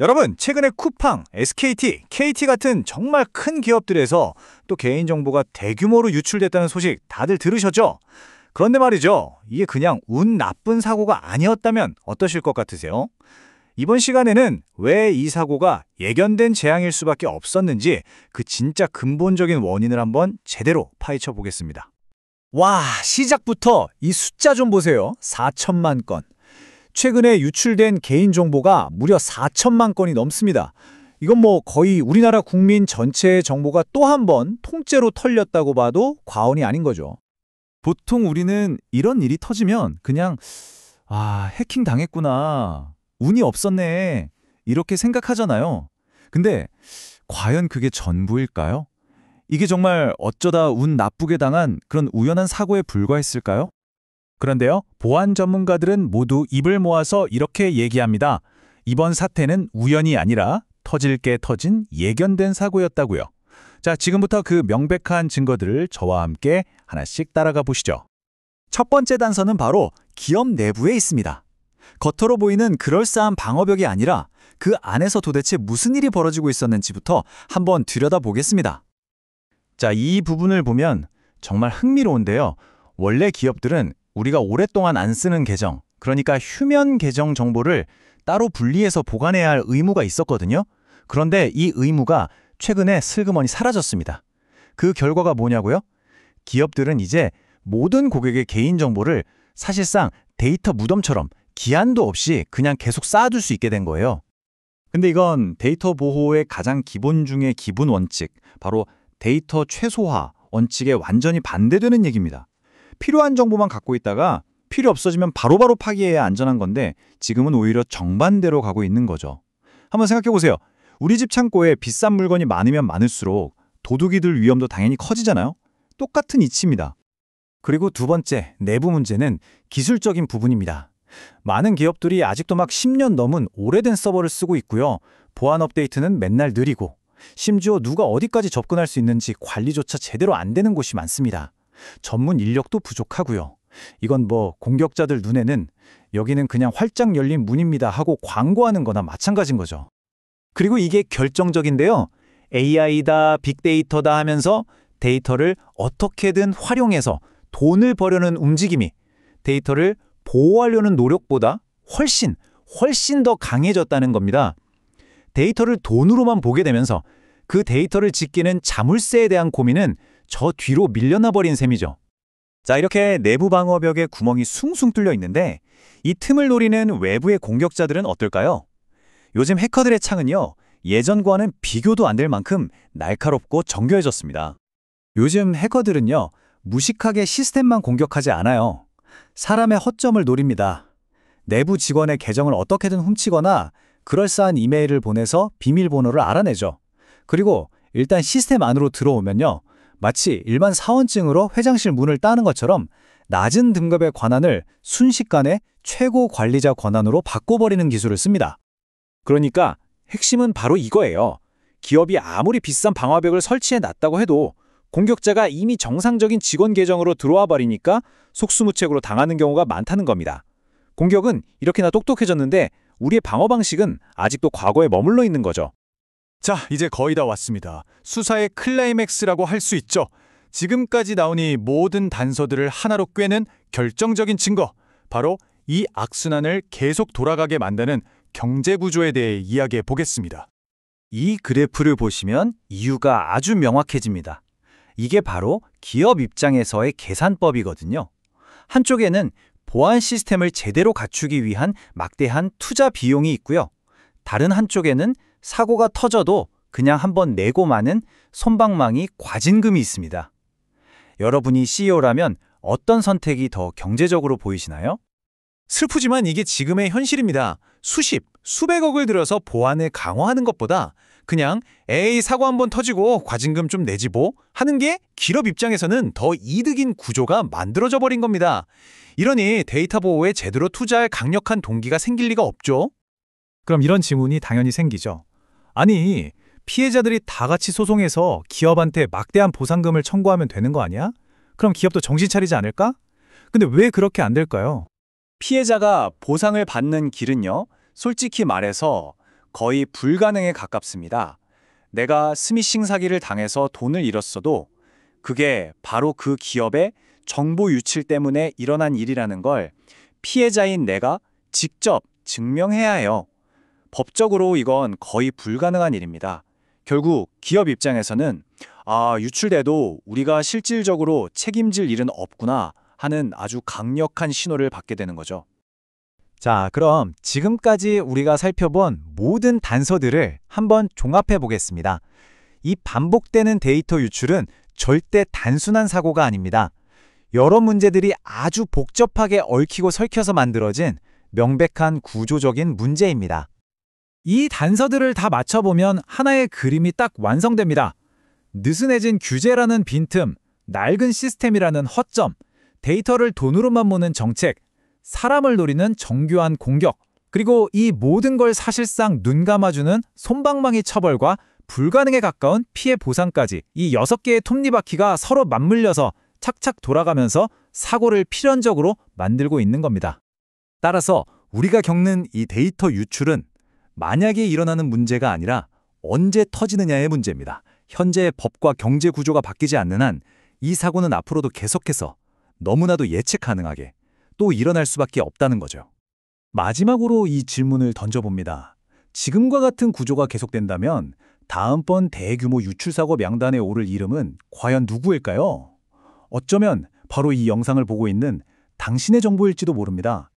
여러분, 최근에 쿠팡, SKT, KT 같은 정말 큰 기업들에서 또 개인정보가 대규모로 유출됐다는 소식 다들 들으셨죠? 그런데 말이죠, 이게 그냥 운 나쁜 사고가 아니었다면 어떠실 것 같으세요? 이번 시간에는 왜 이 사고가 예견된 재앙일 수밖에 없었는지 그 진짜 근본적인 원인을 한번 제대로 파헤쳐 보겠습니다. 와, 시작부터 이 숫자 좀 보세요. 4천만 건. 최근에 유출된 개인정보가 무려 4천만 건이 넘습니다. 이건 뭐 거의 우리나라 국민 전체의 정보가 또 한 번 통째로 털렸다고 봐도 과언이 아닌 거죠. 보통 우리는 이런 일이 터지면 그냥 해킹 당했구나, 운이 없었네, 이렇게 생각하잖아요. 근데 과연 그게 전부일까요? 이게 정말 어쩌다 운 나쁘게 당한 그런 우연한 사고에 불과했을까요? 그런데요, 보안 전문가들은 모두 입을 모아서 이렇게 얘기합니다. 이번 사태는 우연이 아니라 터질 게 터진 예견된 사고였다고요. 자, 지금부터 그 명백한 증거들을 저와 함께 하나씩 따라가 보시죠. 첫 번째 단서는 바로 기업 내부에 있습니다. 겉으로 보이는 그럴싸한 방어벽이 아니라 그 안에서 도대체 무슨 일이 벌어지고 있었는지부터 한번 들여다보겠습니다. 자, 이 부분을 보면 정말 흥미로운데요. 원래 기업들은 우리가 오랫동안 안 쓰는 계정, 그러니까 휴면 계정 정보를 따로 분리해서 보관해야 할 의무가 있었거든요. 그런데 이 의무가 최근에 슬그머니 사라졌습니다. 그 결과가 뭐냐고요? 기업들은 이제 모든 고객의 개인정보를 사실상 데이터 무덤처럼 기한도 없이 그냥 계속 쌓아둘 수 있게 된 거예요. 근데 이건 데이터 보호의 가장 기본 중의 기본 원칙, 바로 데이터 최소화 원칙에 완전히 반대되는 얘기입니다. 필요한 정보만 갖고 있다가 필요 없어지면 바로바로 파기해야 안전한 건데 지금은 오히려 정반대로 가고 있는 거죠. 한번 생각해 보세요. 우리 집 창고에 비싼 물건이 많으면 많을수록 도둑이 들 위험도 당연히 커지잖아요. 똑같은 이치입니다. 그리고 두 번째, 내부 문제는 기술적인 부분입니다. 많은 기업들이 아직도 막 10년 넘은 오래된 서버를 쓰고 있고요. 보안 업데이트는 맨날 느리고 심지어 누가 어디까지 접근할 수 있는지 관리조차 제대로 안 되는 곳이 많습니다. 전문 인력도 부족하고요. 이건 뭐 공격자들 눈에는 여기는 그냥 활짝 열린 문입니다 하고 광고하는 거나 마찬가지인 거죠. 그리고 이게 결정적인데요. AI다, 빅데이터다 하면서 데이터를 어떻게든 활용해서 돈을 벌려는 움직임이 데이터를 보호하려는 노력보다 훨씬 더 강해졌다는 겁니다. 데이터를 돈으로만 보게 되면서 그 데이터를 지키는 자물쇠에 대한 고민은 저 뒤로 밀려나 버린 셈이죠. 자, 이렇게 내부 방어벽에 구멍이 숭숭 뚫려 있는데 이 틈을 노리는 외부의 공격자들은 어떨까요? 요즘 해커들의 창은요, 예전과는 비교도 안 될 만큼 날카롭고 정교해졌습니다. 요즘 해커들은요, 무식하게 시스템만 공격하지 않아요. 사람의 허점을 노립니다. 내부 직원의 계정을 어떻게든 훔치거나 그럴싸한 이메일을 보내서 비밀번호를 알아내죠. 그리고 일단 시스템 안으로 들어오면요, 마치 일반 사원증으로 회장실 문을 따는 것처럼 낮은 등급의 권한을 순식간에 최고 관리자 권한으로 바꿔버리는 기술을 씁니다. 그러니까 핵심은 바로 이거예요. 기업이 아무리 비싼 방화벽을 설치해놨다고 해도 공격자가 이미 정상적인 직원 계정으로 들어와 버리니까 속수무책으로 당하는 경우가 많다는 겁니다. 공격은 이렇게나 똑똑해졌는데 우리의 방어 방식은 아직도 과거에 머물러 있는 거죠. 자, 이제 거의 다 왔습니다. 수사의 클라이맥스라고 할 수 있죠. 지금까지 나온 이 모든 단서들을 하나로 꿰는 결정적인 증거, 바로 이 악순환을 계속 돌아가게 만드는 경제구조에 대해 이야기해 보겠습니다. 이 그래프를 보시면 이유가 아주 명확해집니다. 이게 바로 기업 입장에서의 계산법이거든요. 한쪽에는 보안 시스템을 제대로 갖추기 위한 막대한 투자 비용이 있고요. 다른 한쪽에는 사고가 터져도 그냥 한번 내고 마는 솜방망이 과징금이 있습니다. 여러분이 CEO라면 어떤 선택이 더 경제적으로 보이시나요? 슬프지만 이게 지금의 현실입니다. 수백억을 들여서 보안을 강화하는 것보다 그냥 에이, 사고 한번 터지고 과징금 좀 내지 뭐 하는 게 기업 입장에서는 더 이득인 구조가 만들어져 버린 겁니다. 이러니 데이터 보호에 제대로 투자할 강력한 동기가 생길 리가 없죠. 그럼 이런 질문이 당연히 생기죠. 아니, 피해자들이 다 같이 소송해서 기업한테 막대한 보상금을 청구하면 되는 거 아니야? 그럼 기업도 정신 차리지 않을까? 근데 왜 그렇게 안 될까요? 피해자가 보상을 받는 길은요, 솔직히 말해서 거의 불가능에 가깝습니다. 내가 스미싱 사기를 당해서 돈을 잃었어도 그게 바로 그 기업의 정보 유출 때문에 일어난 일이라는 걸 피해자인 내가 직접 증명해야 해요. 법적으로 이건 거의 불가능한 일입니다. 결국 기업 입장에서는 유출돼도 우리가 실질적으로 책임질 일은 없구나 하는 아주 강력한 신호를 받게 되는 거죠. 자, 그럼 지금까지 우리가 살펴본 모든 단서들을 한번 종합해 보겠습니다. 이 반복되는 데이터 유출은 절대 단순한 사고가 아닙니다. 여러 문제들이 아주 복잡하게 얽히고 설켜서 만들어진 명백한 구조적인 문제입니다. 이 단서들을 다 맞춰보면 하나의 그림이 딱 완성됩니다. 느슨해진 규제라는 빈틈, 낡은 시스템이라는 허점, 데이터를 돈으로만 모는 정책, 사람을 노리는 정교한 공격, 그리고 이 모든 걸 사실상 눈 감아주는 솜방망이 처벌과 불가능에 가까운 피해 보상까지 이 6개의 톱니바퀴가 서로 맞물려서 착착 돌아가면서 사고를 필연적으로 만들고 있는 겁니다. 따라서 우리가 겪는 이 데이터 유출은 만약에 일어나는 문제가 아니라 언제 터지느냐의 문제입니다. 현재의 법과 경제 구조가 바뀌지 않는 한 이 사고는 앞으로도 계속해서 너무나도 예측 가능하게 또 일어날 수밖에 없다는 거죠. 마지막으로 이 질문을 던져봅니다. 지금과 같은 구조가 계속된다면 다음번 대규모 유출사고 명단에 오를 이름은 과연 누구일까요? 어쩌면 바로 이 영상을 보고 있는 당신의 정보일지도 모릅니다.